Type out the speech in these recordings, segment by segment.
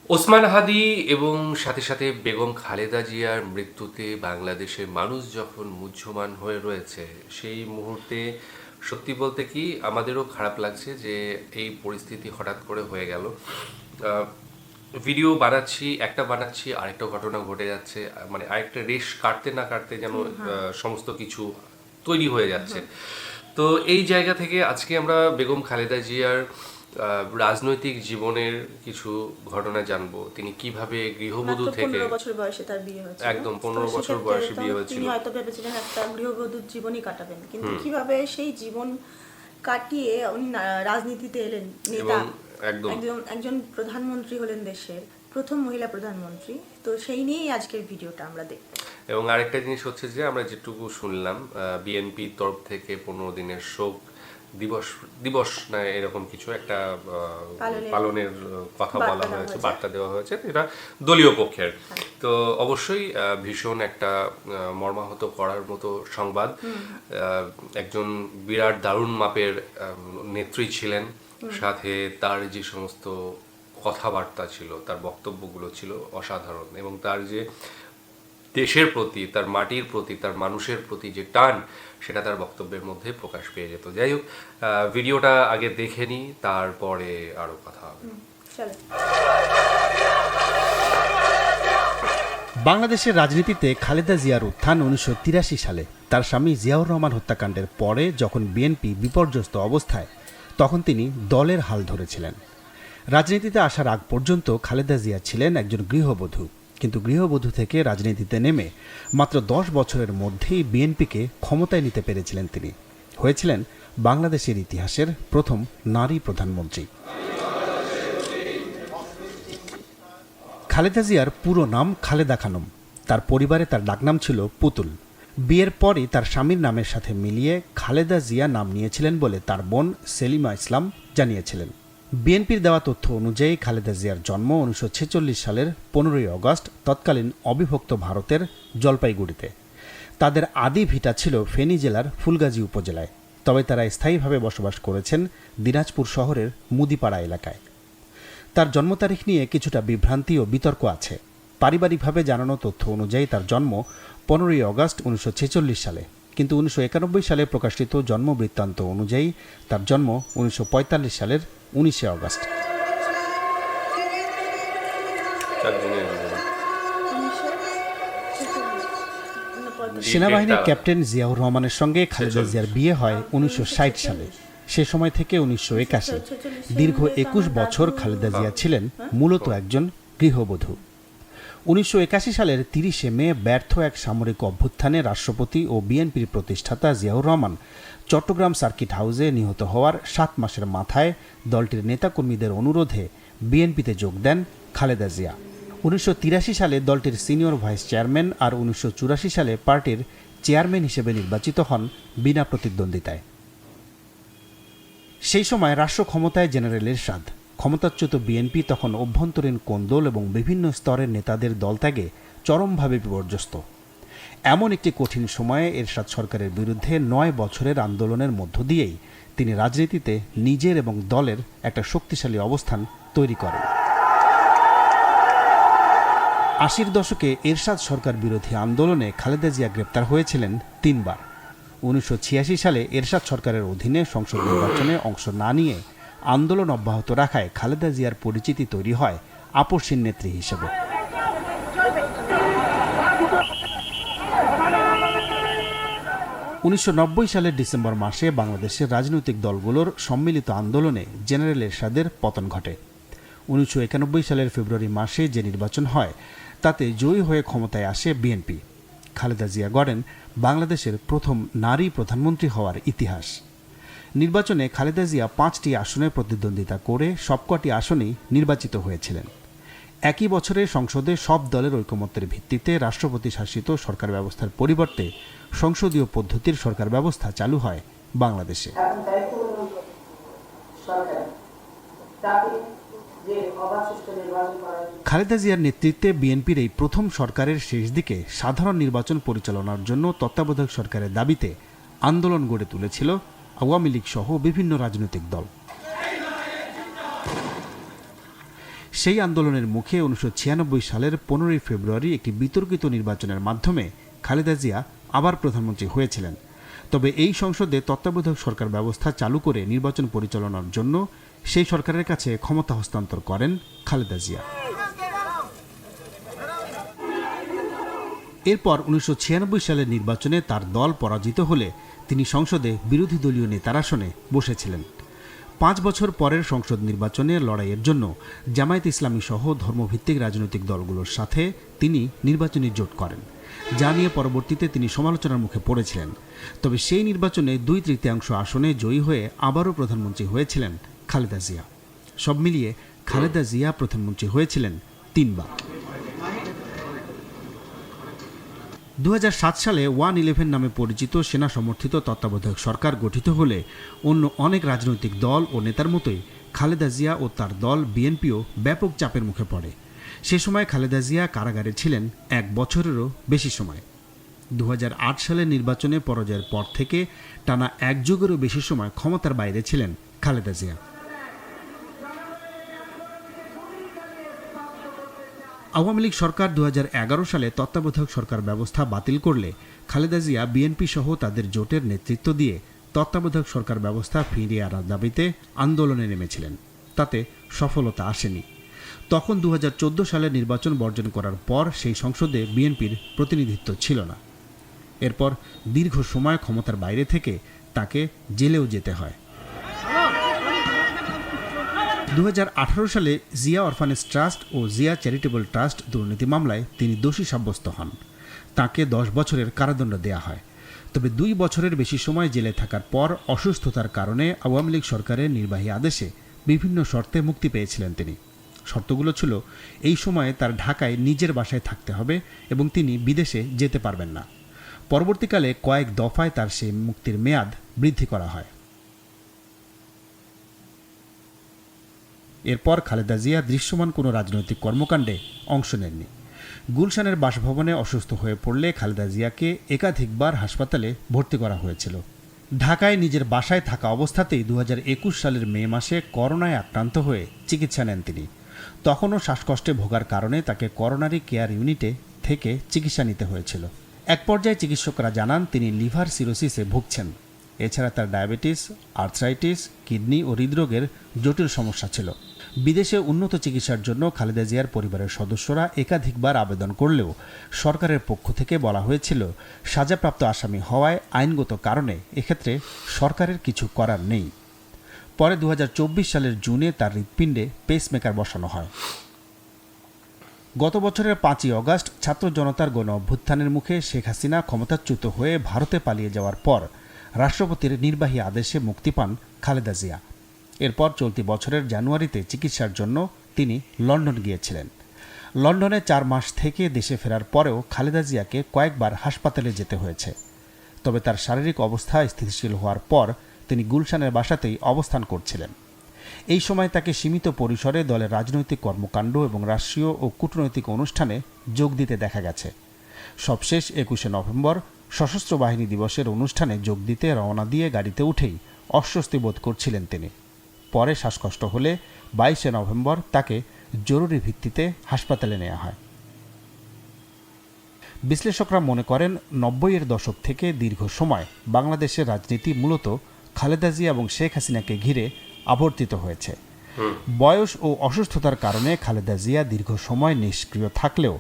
ওসমান হাদি এবং সাথে সাথে বেগম খালেদা জিয়ার মৃত্যুতে বাংলাদেশের মানুষ যখন মুহ্যমান হয়ে রয়েছে, সেই মুহূর্তে সত্যি বলতে কি আমাদেরও খারাপ লাগছে যে এই পরিস্থিতি হঠাৎ করে হয়ে গেল। ভিডিও বানাচ্ছি আরেকটা ঘটনা ঘটে যাচ্ছে, মানে আরেকটা রেশ কাটতে না কাটতে যেন সমস্ত কিছু তৈরি হয়ে যাচ্ছে। তো এই জায়গা থেকে আজকে আমরা বেগম খালেদা জিয়ার রাজনৈতিক জীবনের কিছু ঘটনা জানবো। তিনি কিভাবে গৃহবধূ থেকে 15 বছর বয়সে তার বিয়ে হয়েছিল। একদম 15 বছর বয়সে বিয়ে হয়েছিল। তিনি হয়তো ভেবেছিলেন একটা গৃহবধূর জীবনই কাটাবেন, কিন্তু কিভাবে সেই জীবন কাটিয়ে উনি রাজনীতিতে এলেন, নেতা, একজন প্রধানমন্ত্রী হলেন, দেশের প্রথম মহিলা প্রধানমন্ত্রী। তো সেই নিয়েই আজকের ভিডিওটা আমরা দেখব। এবং আরেকটা জিনিস হচ্ছে যে আমরা যেটুকু শুনলাম, বিএনপির তরফ থেকে 15 দিনের শোক দিবস না এরকম কিছু একটা পালনের কথা বলা হয়েছে, বার্তা দেওয়া হয়েছে, এটা দলীয় পক্ষের। তো অবশ্যই ভীষণ একটা মর্মাহত করার মতো সংবাদ। একজন বিরাট দারুণ মাপের নেত্রী ছিলেন, সাথে তার যে সমস্ত কথাবার্তা ছিল, তার বক্তব্যগুলো ছিল অসাধারণ, এবং তার যে দেশের প্রতি, তার মাটির প্রতি, তার মানুষের প্রতি যে টান, সেটা তার বক্তব্যের মধ্যে প্রকাশ পেয়ে যেত। যাই হোক, ভিডিওটা আগে দেখে নিই, তারপরে আরো কথা হবে। বাংলাদেশের রাজনীতিতে খালেদা জিয়ার উত্থান 1983 সালে। তার স্বামী জিয়াউর রহমান হত্যাকাণ্ডের পরে যখন বিএনপি বিপর্যস্ত অবস্থায়, তখন তিনি দলের হাল ধরেছিলেন। রাজনীতিতে আসার আগ পর্যন্ত খালেদা জিয়া ছিলেন একজন গৃহবধূ, কিন্তু গৃহবধূ থেকে রাজনীতিতে নেমে মাত্র 10 বছরের মধ্যেই বিএনপিকে ক্ষমতায় নিতে পেরেছিলেন তিনি। হয়েছিলেন বাংলাদেশের ইতিহাসের প্রথম নারী প্রধানমন্ত্রী। খালেদা জিয়ার পুরো নাম খালেদা খানম। তার পরিবারে তার ডাকনাম ছিল পুতুল। বিয়ের পরই তার স্বামীর নামের সাথে মিলিয়ে খালেদা জিয়া নাম নিয়েছিলেন বলে তার বোন সেলিমা ইসলাম জানিয়েছিলেন। বিএনপির দেওয়া তথ্য অনুযায়ী খালেদা জিয়ার জন্ম 1946 সালের 15ই আগস্ট তৎকালীন অবিভক্ত ভারতের জলপাইগুড়িতে। তাদের আদি ভিটা ছিল ফেনী জেলার ফুলগাজী উপজেলায়, তবে তারা স্থায়ীভাবে বসবাস করেছেন দিনাজপুর শহরের মুদিপাড়া এলাকায়। তার জন্ম তারিখ নিয়ে কিছুটা বিভ্রান্তি ও বিতর্ক আছে। পারিবারিকভাবে জানানো তথ্য অনুযায়ী তার জন্ম 15ই আগস্ট 1946 সালে, কিন্তু 1991 সালে প্রকাশিত জন্ম বৃত্তান্ত অনুযায়ী তার জন্ম 1945 সালের 19শে আগস্ট। সেনাবাহিনীর ক্যাপ্টেন জিয়াউর রহমানের সঙ্গে খালেদা জিয়ার বিয়ে হয় 1960 সালে। সে সময় থেকে 1981, দীর্ঘ 21 বছর খালেদা জিয়া ছিলেন মূলত একজন গৃহবধূ। 1981 সালের 30শে মে ব্যর্থ এক সামরিক অভ্যুত্থানে রাষ্ট্রপতি ও বিএনপির প্রতিষ্ঠাতা জিয়াউর রহমান চট্টগ্রাম সার্কিট হাউসে নিহত হওয়ার 7 মাসের মাথায় দলটির নেতাকর্মীদের অনুরোধে বিএনপিতে যোগ দেন খালেদা জিয়া। 1983 সালে দলটির সিনিয়র ভাইস চেয়ারম্যান আর 1984 সালে পার্টির চেয়ারম্যান হিসেবে নির্বাচিত হন বিনা প্রতিদ্বন্দ্বিতায়। সেই সময় রাষ্ট্র ক্ষমতায় জেনারেল এরশাদ। ক্ষমতাচ্যুত বিএনপি তখন অভ্যন্তরীণ কোন্দল এবং বিভিন্ন স্তরের নেতাদের দলত্যাগে চরমভাবে বিপর্যস্ত। এমন একটি কঠিন সময়ে এরশাদ সরকারের বিরুদ্ধে 9 বছরের আন্দোলনের মধ্য দিয়েই তিনি রাজনীতিতে নিজের এবং দলের একটা শক্তিশালী অবস্থান তৈরি করেন। 80-র দশকে এরশাদ সরকার বিরোধী আন্দোলনে খালেদা জিয়া গ্রেপ্তার হয়েছিলেন 3 বার। 1986 সালে এরশাদ সরকারের অধীনে সংসদ নির্বাচনে অংশ না নিয়ে আন্দোলন অব্যাহত রাখায় খালেদা জিয়ার পরিচিতি তৈরি হয় আপসহীন নেত্রী হিসেবে। 1990 সালের ডিসেম্বর মাসে বাংলাদেশের রাজনৈতিক দলগুলোর সম্মিলিত আন্দোলনে জেনারেল এরশাদের পতন ঘটে। 1991 সালের ফেব্রুয়ারি মাসে যে নির্বাচন হয়, তাতে জয়ী হয়ে ক্ষমতায় আসে বিএনপি। খালেদা জিয়া গড়েন বাংলাদেশের প্রথম নারী প্রধানমন্ত্রী হওয়ার ইতিহাস। নির্বাচনে খালেদা জিয়া 5টি আসনে প্রতিদ্বন্দ্বিতা করে সবকটি আসনেই নির্বাচিত হয়েছিলেন। একই বছরে সংসদে সব দলের ঐকমত্যের ভিত্তিতে রাষ্ট্রপতি শাসিত সরকার ব্যবস্থার পরিবর্তে সংসদীয় পদ্ধতির সরকার ব্যবস্থা চালু হয় বাংলাদেশে। খালেদা জিয়ার নেতৃত্বে বিএনপির এই প্রথম সরকারের শেষ দিকে সাধারণ নির্বাচন পরিচালনার জন্য তত্ত্বাবধায়ক সরকারের দাবিতে আন্দোলন গড়ে তুলেছিল আওয়ামী লীগ সহ বিভিন্ন রাজনৈতিক দল। সেই আন্দোলনের মুখে 1996 সালের 15 ফেব্রুয়ারি একটি বিতর্কিত নির্বাচনের মাধ্যমে খালেদা জিয়া আবার প্রধানমন্ত্রী হয়েছিলেন। তবে এই সংসদে তত্ত্বাবধায়ক সরকার ব্যবস্থা চালু করে নির্বাচন পরিচালনার জন্য সেই সরকারের কাছে ক্ষমতা হস্তান্তর করেন খালেদা জিয়া। এরপর 1996 সালের নির্বাচনে তার দল পরাজিত হলে তিনি সংসদে বিরোধী দলীয় নেতার আসনে বসেছিলেন। 5 বছর পরের সংসদ নির্বাচনে লড়াইয়ের জন্য জামায়াত ইসলামী সহ ধর্মভিত্তিক রাজনৈতিক দলগুলোর সাথে তিনি নির্বাচনী জোট করেন, যা নিয়ে পরবর্তীতে তিনি সমালোচনার মুখে পড়েছিলেন। তবে সেই নির্বাচনে 2/3 আসনে জয়ী হয়ে আবারও প্রধানমন্ত্রী হয়েছিলেন খালেদা জিয়া। সব মিলিয়ে খালেদা জিয়া প্রধানমন্ত্রী হয়েছিলেন 3 বার। 2007 সালে 111 নামে পরিচিত সেনা সমর্থিত তত্ত্বাবধায়ক সরকার গঠিত হলে অন্য অনেক রাজনৈতিক দল ও নেতার মতোই খালেদা জিয়া ও তার দল বিএনপিও ব্যাপক চাপের মুখে পড়ে। সে সময় খালেদা জিয়া কারাগারে ছিলেন 1 বছরেরও বেশি সময়। 2008 সালের নির্বাচনে পরাজয়ের পর থেকে টানা 1 যুগেরও বেশি সময় ক্ষমতার বাইরে ছিলেন খালেদা জিয়া। আওয়ামী লীগ সরকার 2011 সালে তত্ত্বাবধায়ক সরকার ব্যবস্থা বাতিল করলে খালেদা জিয়া বিএনপি সহ তাদের জোটের নেতৃত্ব দিয়ে তত্ত্বাবধায়ক সরকার ব্যবস্থা ফিরিয়ে আনার দাবিতে আন্দোলনে নেমেছিলেন। তাতে সফলতা আসেনি। তখন 2014 সালে নির্বাচন বর্জন করার পর সেই সংসদে বিএনপির প্রতিনিধিত্ব ছিল না। এরপর দীর্ঘ সময় ক্ষমতার বাইরে থেকে তাকে জেলেও যেতে হয়। 2018 সালে জিয়া অরফানেজ ট্রাস্ট ও জিয়া চ্যারিটেবল ট্রাস্ট দুর্নীতি মামলায় তিনি দোষী সাব্যস্ত হন। তাকে 10 বছরের কারাদণ্ড দেয়া হয়। তবে 2 বছরের বেশি সময় জেলে থাকার পর অসুস্থতার কারণে আওয়ামী লীগ সরকারের নির্বাহী আদেশে বিভিন্ন শর্তে মুক্তি পেয়েছিলেন তিনি। শর্তগুলো ছিল, এই সময়ে তার ঢাকায় নিজের বাসায় থাকতে হবে এবং তিনি বিদেশে যেতে পারবেন না। পরবর্তীকালে কয়েক দফায় তার সেই মুক্তির মেয়াদ বৃদ্ধি করা হয়। এরপর খালেদা জিয়া দৃশ্যমান কোনো রাজনৈতিক কর্মকাণ্ডে অংশ নেননি। গুলশানের বাসভবনে অসুস্থ হয়ে পড়লে খালেদা জিয়াকে একাধিকবার হাসপাতালে ভর্তি করা হয়েছিল। ঢাকায় নিজের বাসায় থাকা অবস্থাতেই 2021 সালের মে মাসে করোনায় আক্রান্ত হয়ে চিকিৎসা নেন তিনি। তখনও শ্বাসকষ্টে ভোগার কারণে তাকে করোনারি কেয়ার ইউনিটে থেকে চিকিৎসা নিতে হয়েছিল। এক পর্যায়ে চিকিৎসকরা জানান তিনি লিভার সিরোসিসে ভুগছেন। এছাড়া তার ডায়াবেটিস, আর্থ্রাইটিস, কিডনি ও হৃদরোগের জটিল সমস্যা ছিল। বিদেশে উন্নত চিকিৎসার জন্য খালেদা জিয়ার পরিবারের সদস্যরা একাধিকবার আবেদন করলেও সরকারের পক্ষ থেকে বলা হয়েছিল সাজাপ্রাপ্ত আসামি হওয়ায় আইনগত কারণে এক্ষেত্রে সরকারের কিছু করার নেই। পরে 2024 সালের জুনে তার হৃৎপিণ্ডে পেসমেকার বসানো হয়। গত বছরের 5ই অগাস্ট ছাত্র জনতার গণ অভ্যুত্থানের মুখে শেখ হাসিনা ক্ষমতাচ্যুত হয়ে ভারতে পালিয়ে যাওয়ার পর রাষ্ট্রপতির নির্বাহী আদেশে মুক্তি পান খালেদা জিয়া। এরপর চলতি বছরের জানুয়ারিতে চিকিৎসার জন্য তিনি লন্ডন গিয়েছিলেন। লন্ডনে 4 মাস থেকে দেশে ফেরার পরেও খালেদা জিয়াকে কয়েকবার হাসপাতালে যেতে হয়েছে। তবে তার শারীরিক অবস্থা স্থিতিশীল হওয়ার পর তিনি গুলশানের বাসাতেই অবস্থান করছিলেন। এই সময় তাকে সীমিত পরিসরে দলের রাজনৈতিক কর্মকাণ্ড এবং রাষ্ট্রীয় ও কূটনৈতিক অনুষ্ঠানে যোগ দিতে দেখা গেছে। সবশেষ 21 নভেম্বর সশস্ত্র বাহিনী দিবসের অনুষ্ঠানে যোগ দিতে রওনা দিয়ে গাড়িতে উঠেই অস্বস্তি বোধ করছিলেন তিনি। পরে শ্বাসকষ্ট হলে 22 নভেম্বর তাকে জরুরি ভিত্তিতে হাসপাতালে নেওয়া হয়। বিশ্লেষকরা মনে করেন 90-এর দশক থেকে দীর্ঘ সময় বাংলাদেশের রাজনীতি মূলত খালেদা জিয়া এবং শেখ হাসিনাকে ঘিরে আবর্তিত হয়েছে। বয়স ও অসুস্থতার কারণে খালেদা জিয়া দীর্ঘ সময় নিষ্ক্রিয় থাকলেও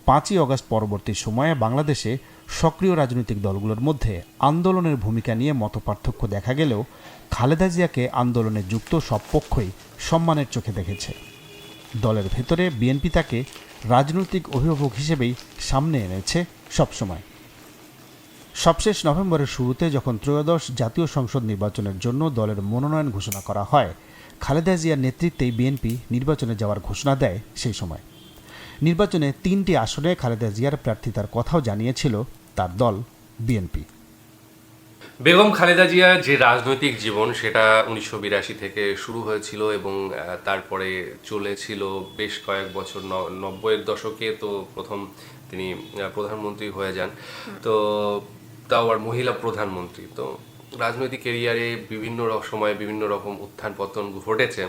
5ই অগাস্ট পরবর্তী সময়ে বাংলাদেশে সক্রিয় রাজনৈতিক দলগুলোর মধ্যে আন্দোলনের ভূমিকা নিয়ে মতপার্থক্য দেখা গেলেও খালেদা জিয়াকে আন্দোলনে যুক্ত সব পক্ষই সম্মানের চোখে দেখেছে। দলের ভেতরে বিএনপি তাকে রাজনৈতিক অভিভাবক হিসেবেই সামনে এনেছে সবসময়। সবশেষ নভেম্বরের শুরুতে যখন ত্রয়োদশ জাতীয় সংসদ নির্বাচনের জন্য দলের মনোনয়ন ঘোষণা করা হয়, খালেদা জিয়ার নেতৃত্বেই বিএনপি নির্বাচনে যাওয়ার ঘোষণা দেয়। সেই সময় নির্বাচনে 3টি আসনে খালেদা জিয়ার প্রার্থিতার কথাও জানিয়েছিল তার দল বিএনপি। বেগম খালেদা জিয়ার যে রাজনৈতিক জীবন সেটা 1982 থেকে শুরু হয়েছিল এবং তারপরে চলেছিল বেশ কয়েক বছর। 90-এর দশকে তো প্রথম তিনি প্রধানমন্ত্রী হয়ে যান, তো তাও আর মহিলা প্রধানমন্ত্রী। তো রাজনৈতিক ক্যারিয়ারে বিভিন্ন সময়ে বিভিন্ন রকম উত্থান পতন ঘটেছে,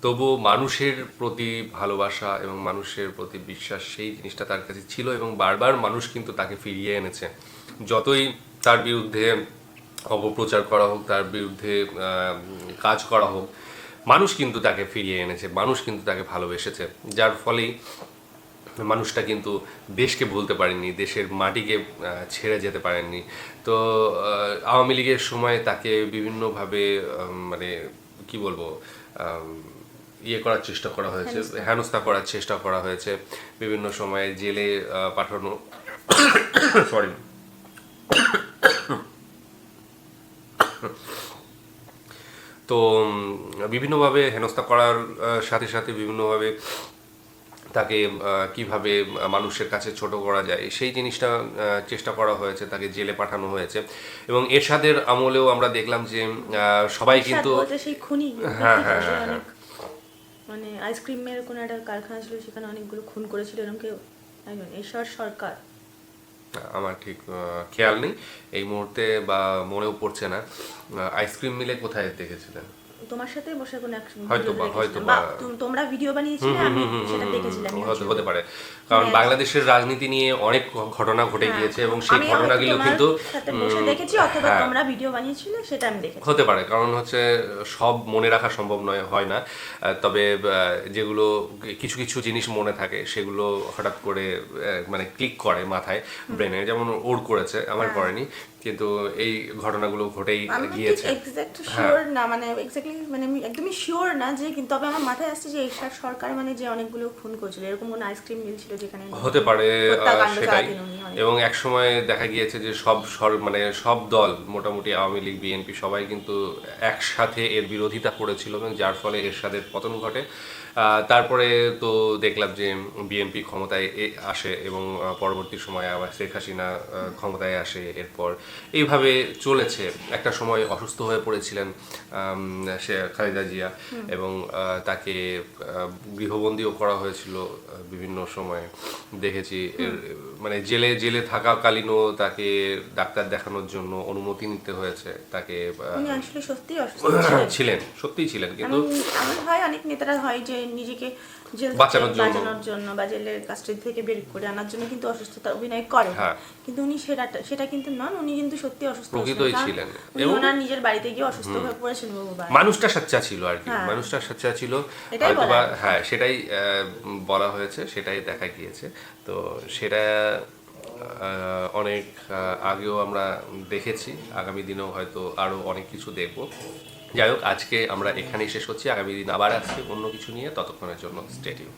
তবু মানুষের প্রতি ভালোবাসা এবং মানুষের প্রতি বিশ্বাস সেই জিনিসটা তার কাছে ছিল এবং বারবার মানুষ কিন্তু তাকে ফিরিয়ে এনেছে। যতই তার বিরুদ্ধে অপপ্রচার করা হোক, তার বিরুদ্ধে কাজ করা হোক, মানুষ কিন্তু তাকে ফিরিয়ে এনেছে, মানুষ কিন্তু তাকে ভালোবেসেছে, যার ফলেই মানুষটা কিন্তু দেশকে ভুলতে পারেননি, দেশের মাটিকে ছেড়ে যেতে পারেননি। তো আওয়ামী লীগের সময় তাকে বিভিন্নভাবে মানে কি বলবো ইয়ে করার চেষ্টা করা হয়েছে, হেনস্থা করার চেষ্টা করা হয়েছে, বিভিন্ন সময়ে জেলে পাঠানো সরি তো বিভিন্নভাবে হেনস্থা করার সাথে সাথে বিভিন্নভাবে তাকে কিভাবে মানুষের কাছে ছোট করা যায় সেই জিনিসটা চেষ্টা করা হয়েছে, তাকে জেলে পাঠানো হয়েছে। এবং এরশাদের আমলেও আমরা দেখলাম যে সবাই কিন্তু সেই খুনি, হ্যাঁ হ্যাঁ হ্যাঁ হ্যাঁ মানে আইসক্রিমের কোনো একটা কারখানা ছিল, সেখানে অনেকগুলো খুন করেছিল এরকম কেউ একজন এরশাদ সরকার। আমার ঠিক খেয়াল নেই এই মুহূর্তে বা মনেও পড়ছে না। আইসক্রিম মিলে কোথায় দেখেছিলেন? তোমার সাথে বসে কোনো হয়তোবা তোমরা ভিডিও বানিয়েছিলে, আমি সেটা দেখেছিলাম। হতে পারে, কারণ বাংলাদেশের রাজনীতি নিয়ে অনেক ঘটনা ঘটে গিয়েছে এবং সেই ঘটনাগুলো কিন্তু দেখেছি, অথবা তোমরা ভিডিও বানিয়েছিলে সেটা আমি দেখেছি। হতে পারে, কারণ হচ্ছে সব মনে রাখা সম্ভব হয় না, তবে যেগুলো কিছু কিছু জিনিস মনে থাকে সেগুলো হঠাৎ করে মানে ক্লিক করে মাথায়, ব্রেনে, যেমন ওর করেছে, আমার করেনি, কিন্তু এই ঘটনাগুলো ঘটেই গিয়েছে। মানে আমি একদমই শিওর না যে, কিন্তু তবে আমার মাথায় আসছে যে এরশাদ সরকার মানে যে অনেকগুলো খুন করেছিল, এরকম কোন আইসক্রিম মিল ছিল যেখানে হতে পারে সেটাই। এবং এক সময় দেখা গিয়েছে যে মানে সব দল মোটামুটি আওয়ামী লীগ, বিএনপি সবাই কিন্তু একসাথে এর বিরোধিতা করেছিল এবং যার ফলে এরশাদের পতন ঘটে। তারপরে তো দেখলাম যে বিএনপি ক্ষমতায় আসে এবং পরবর্তী সময়ে আবার শেখ হাসিনা ক্ষমতায় আসে। এরপর এইভাবে চলেছে। একটা সময় অসুস্থ হয়ে পড়েছিলেন সে খালেদা জিয়া এবং তাকে গৃহবন্দীও করা হয়েছিল বিভিন্ন সময়ে, দেখেছি। মানে জেলে থাকাকালীনও তাকে ডাক্তার দেখানোর জন্য অনুমতি নিতে হয়েছে তাকে। আসলে সত্যি সত্যিই ছিলেন, কিন্তু এমন হয় অনেক নেতারা হয় যে নিজেকে জেল বাঁচানোর জন্য বা জেলের কাস্টাডি থেকে বের করে আনার জন্য কিন্তু অসুস্থতা অভিনয় করে, কিন্তু উনি সেটা কিন্তু নন, উনি কিন্তু সত্যি অসুস্থ ছিলেন এবং ওনার নিজের বাড়িতে গিয়ে অসুস্থ হয়ে পড়েছেন। মানুষটা সচ্চা ছিল আর কি, মানুষটা সচ্চা ছিল, হ্যাঁ সেটাই বলা হয়েছে, সেটাই দেখা গিয়েছে। তো সেটা অনেক আগেও আমরা দেখেছি, আগামী দিনেও হয়তো আরো অনেক কিছু দেখব। যাই হোক, আজকে আমরা এখানেই শেষ করছি, আগামী দিন আবার আসছি অন্য কিছু নিয়ে। ততক্ষণের জন্য স্টে টিউনড।